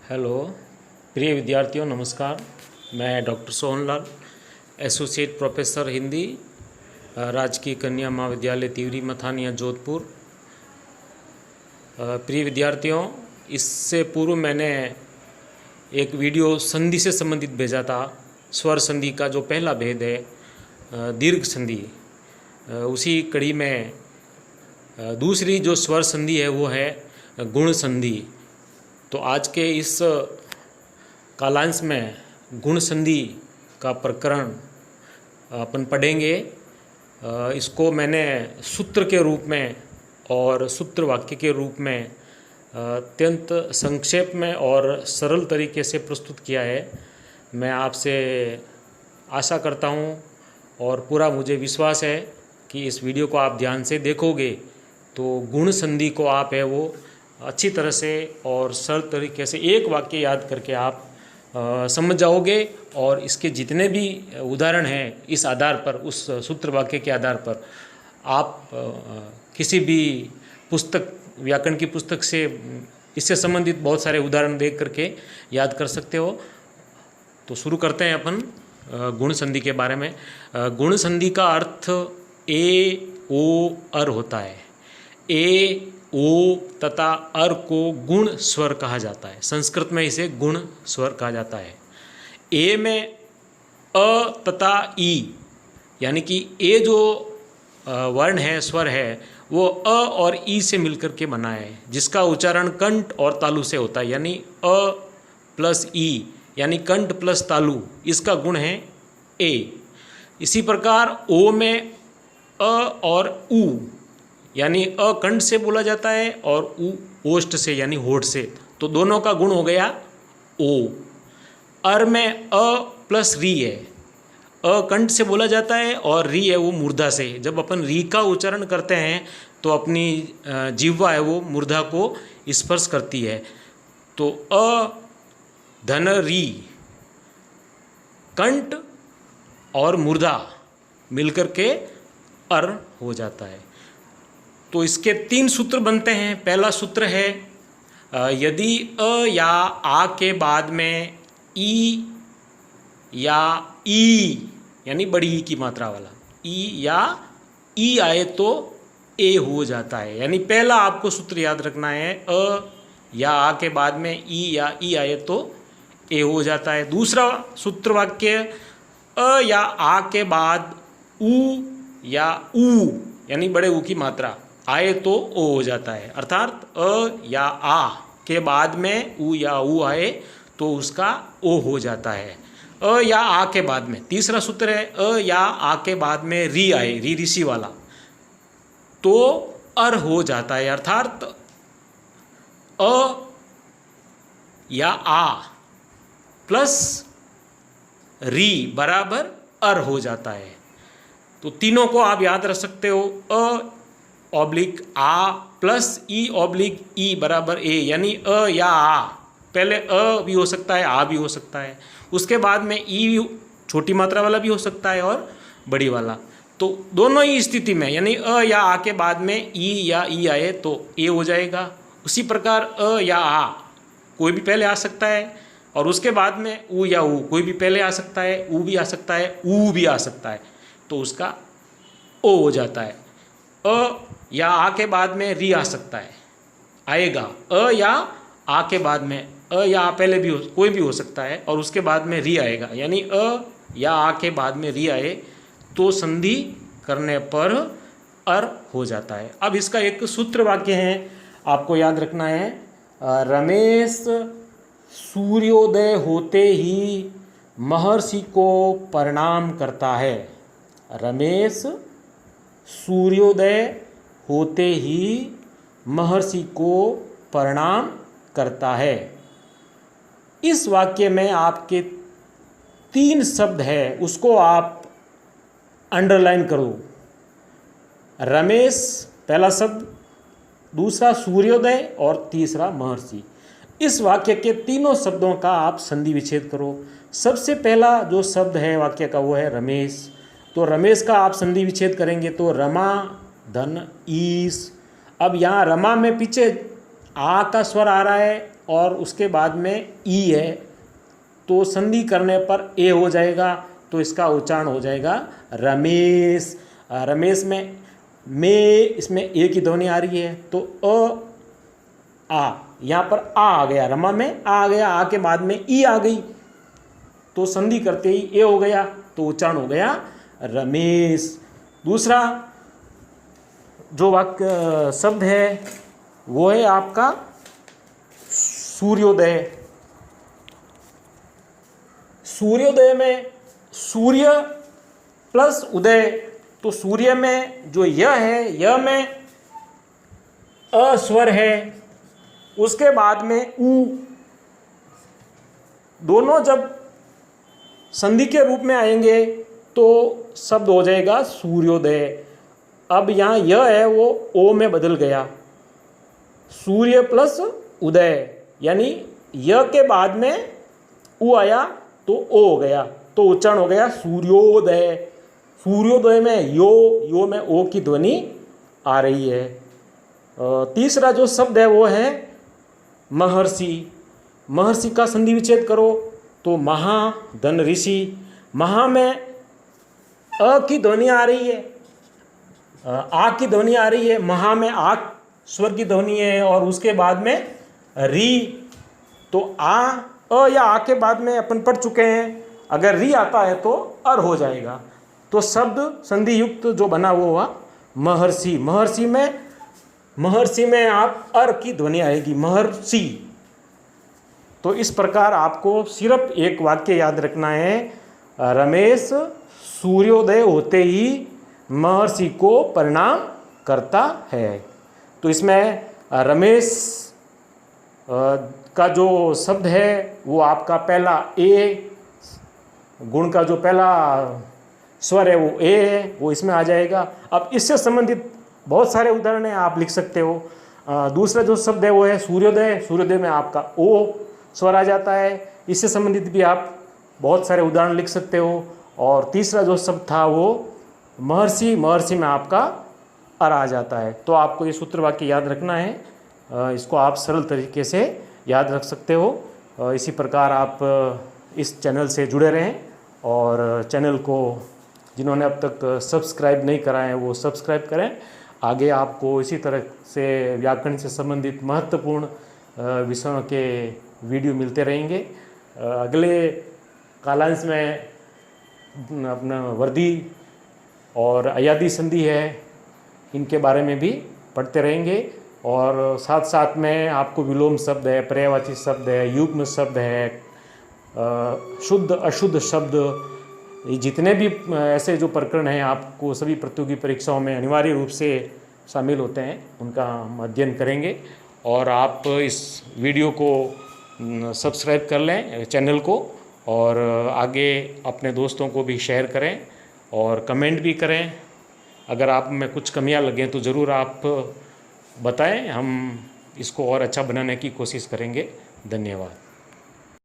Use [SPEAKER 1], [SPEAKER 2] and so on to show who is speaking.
[SPEAKER 1] Hello प्रिय विद्यार्थियों, नमस्कार। मैं doctor Sohanlal, associate professor Hindi, राजकीय कन्या महाविद्यालय तिवरी मथानिया जोधपुर। प्रिय विद्यार्थियों, इससे पूर्व मैंने एक वीडियो संधि से संबंधित भेजा था। स्वर संधि का जो पहला भेद है दीर्घ संधि, उसी कड़ी में दूसरी जो स्वर संधि है वो है गुण संधि। तो आज के इस कालांश में गुण संधि का प्रकरण अपन पढ़ेंगे। इसको मैंने सूत्र के रूप में और सूत्र वाक्य के रूप में अत्यंत संक्षेप में और सरल तरीके से प्रस्तुत किया है। मैं आपसे आशा करता हूँ और पूरा मुझे विश्वास है कि इस वीडियो को आप ध्यान से देखोगे तो गुण संधि को आप है वो अच्छी तरह से और सरल तरीके से एक वाक्य याद करके आप समझ जाओगे। और इसके जितने भी उदाहरण हैं इस आधार पर, उस सूत्र वाक्य के आधार पर आप किसी भी पुस्तक, व्याकरण की पुस्तक से इससे संबंधित बहुत सारे उदाहरण देख करके याद कर सकते हो। तो शुरू करते हैं अपन गुण संधि के बारे में। गुण संधि का अर्थ ए ओ अर होता है। ए ओ तथा अर को गुण स्वर कहा जाता है। संस्कृत में इसे गुण स्वर कहा जाता है। ए में अ तथा ई, यानी कि ए जो वर्ण है, स्वर है, वो अ और ई से मिलकर के बना है, जिसका उच्चारण कंठ और तालु से होता है। यानी अ प्लस ई यानी कंठ प्लस तालु, इसका गुण है ए। इसी प्रकार ओ में अ और उ, यानी अ कंठ से बोला जाता है और उ ओष्ठ से यानी होठ से, तो दोनों का गुण हो गया ओ। अर में अ प्लस री है। अ कंठ से बोला जाता है और री है वो मूर्धा से। जब अपन री का उच्चारण करते हैं तो अपनी जिह्वा है वो मूर्धा को स्पर्श करती है। तो अ धन री, कंठ और मूर्धा मिलकर के अर हो जाता है। तो इसके तीन सूत्र बनते हैं। पहला सूत्र है यदि अ या आ के बाद में ई या ई, यानी बड़ी ई की मात्रा वाला ई या ई आए तो ए हो जाता है। यानी पहला आपको सूत्र याद रखना है, अ या आ के बाद में ई या ई आए तो ए हो जाता है। दूसरा सूत्र वाक्य अ या आ के बाद उ या ऊ, यानी बड़े ऊ की मात्रा आए तो ओ हो जाता है। अर्थात अ या आ के बाद में उ या ऊ आए तो उसका ओ हो जाता है। अ या आ के बाद में, तीसरा सूत्र है अ या आ के बाद में री आए, री ऋषि वाला, तो अर हो जाता है। अर्थात अ या आ प्लस री बराबर अर हो जाता है। तो तीनों को आप याद रख सकते हो। अ ऑब्लिक आ प्लस ई ऑब्लिक ई बराबर ए, यानी अ या आ, पहले अ भी हो सकता है, आ भी हो सकता है, उसके बाद में ई छोटी मात्रा वाला भी हो सकता है और बड़ी वाला। तो दोनों ही स्थिति में, यानी अ या आ के बाद में ई या ई आए तो ए हो जाएगा। उसी प्रकार अ या आ कोई भी पहले आ सकता है और उसके बाद में उ या ऊ कोई भी पहले आ सकता है, ऊ भी आ सकता है, ऊ भी आ सकता है, तो उसका ओ हो जाता है। अ या आ के बाद में री आ सकता है, आएगा। अ या आ के बाद में अ या आ पहले भी कोई भी हो सकता है और उसके बाद में री आएगा, यानी अ या आ के बाद में री आए तो संधि करने पर अर हो जाता है। अब इसका एक सूत्र वाक्य है, आपको याद रखना है। रमेश सूर्योदय होते ही महर्षि को प्रणाम करता है। रमेश सूर्योदय होते ही महर्षि को प्रणाम करता है। इस वाक्य में आपके तीन शब्द है, उसको आप अंडरलाइन करो। रमेश पहला शब्द, दूसरा सूर्योदय और तीसरा महर्षि। इस वाक्य के तीनों शब्दों का आप संधि विच्छेद करो। सबसे पहला जो शब्द है वाक्य का वो है रमेश। तो रमेश का आप संधि विच्छेद करेंगे तो रमा धन ईस। अब यहाँ रमा में पीछे आ का स्वर आ रहा है और उसके बाद में ई है, तो संधि करने पर ए हो जाएगा, तो इसका उच्चारण हो जाएगा रमेश। रमेश में इसमें ए की ध्वनि आ रही है, तो आ, यहाँ पर आ गया, रमा में आ गया, आ के बाद में ई आ गई, तो संधि करते ही ए हो गया, तो उच्चारण हो गया रमेश। दूसरा जो वाक्य शब्द है वो है आपका सूर्योदय। सूर्योदय में सूर्य प्लस उदय, तो सूर्य में जो य है, य में अ स्वर है, उसके बाद में उ, दोनों जब संधि के रूप में आएंगे तो शब्द हो जाएगा सूर्योदय। अब यहाँ य है वो ओ में बदल गया, सूर्य प्लस उदय, यानी य के बाद में उ आया तो ओ हो गया, तो उच्चारण हो गया सूर्योदय। सूर्योदय में यो में ओ की ध्वनि आ रही है। तीसरा जो शब्द है वो है महर्षि। महर्षि का संधि विच्छेद करो तो महा धन ऋषि। महा में अ की ध्वनि आ रही है, आ की ध्वनि आ रही है, महा में आ स्वर की ध्वनि है और उसके बाद में री, तो अ या आ के बाद में अपन पढ़ चुके हैं, अगर री आता है तो अर हो जाएगा, तो शब्द संधि युक्त जो बना वो हुआ महर्षि। महर्षि में आप अर की ध्वनि आएगी, महर्षि। तो इस प्रकार आपको सिर्फ एक वाक्य याद रखना है, रमेश सूर्योदय होते ही महर्षि को प्रणाम करता है। तो इसमें रमेश का जो शब्द है वो आपका पहला ए, गुण का जो पहला स्वर है वो ए है, वो इसमें आ जाएगा। अब इससे संबंधित बहुत सारे उदाहरण आप लिख सकते हो। दूसरा जो शब्द है वो है सूर्योदय। सूर्योदय में आपका ओ स्वर आ जाता है, इससे संबंधित भी आप बहुत सारे उदाहरण लिख सकते हो। और तीसरा जो शब्द था वो महर्षि। महर्षि में आपका अर आ जाता है। तो आपको ये सूत्र वाक्य याद रखना है, इसको आप सरल तरीके से याद रख सकते हो। इसी प्रकार आप इस चैनल से जुड़े रहें और चैनल को जिन्होंने अब तक सब्सक्राइब नहीं करा है वो सब्सक्राइब करें। आगे आपको इसी तरह से व्याकरण से संबंधित महत्वपूर्ण विषयों के वीडियो मिलते रहेंगे। अगले कालांश में अपना वर्दी और अयादी संधि है, इनके बारे में भी पढ़ते रहेंगे। और साथ साथ में आपको विलोम शब्द है, पर्यायवाची शब्द है, युग्म शब्द है, शुद्ध अशुद्ध शब्द, ये जितने भी ऐसे जो प्रकरण हैं आपको सभी प्रतियोगी परीक्षाओं में अनिवार्य रूप से शामिल होते हैं, उनका हम अध्ययन करेंगे। और आप इस वीडियो को सब्सक्राइब कर लें चैनल को, और आगे अपने दोस्तों को भी शेयर करें और कमेंट भी करें। अगर आप में कुछ कमियां लगें तो ज़रूर आप बताएं, हम इसको और अच्छा बनाने की कोशिश करेंगे। धन्यवाद।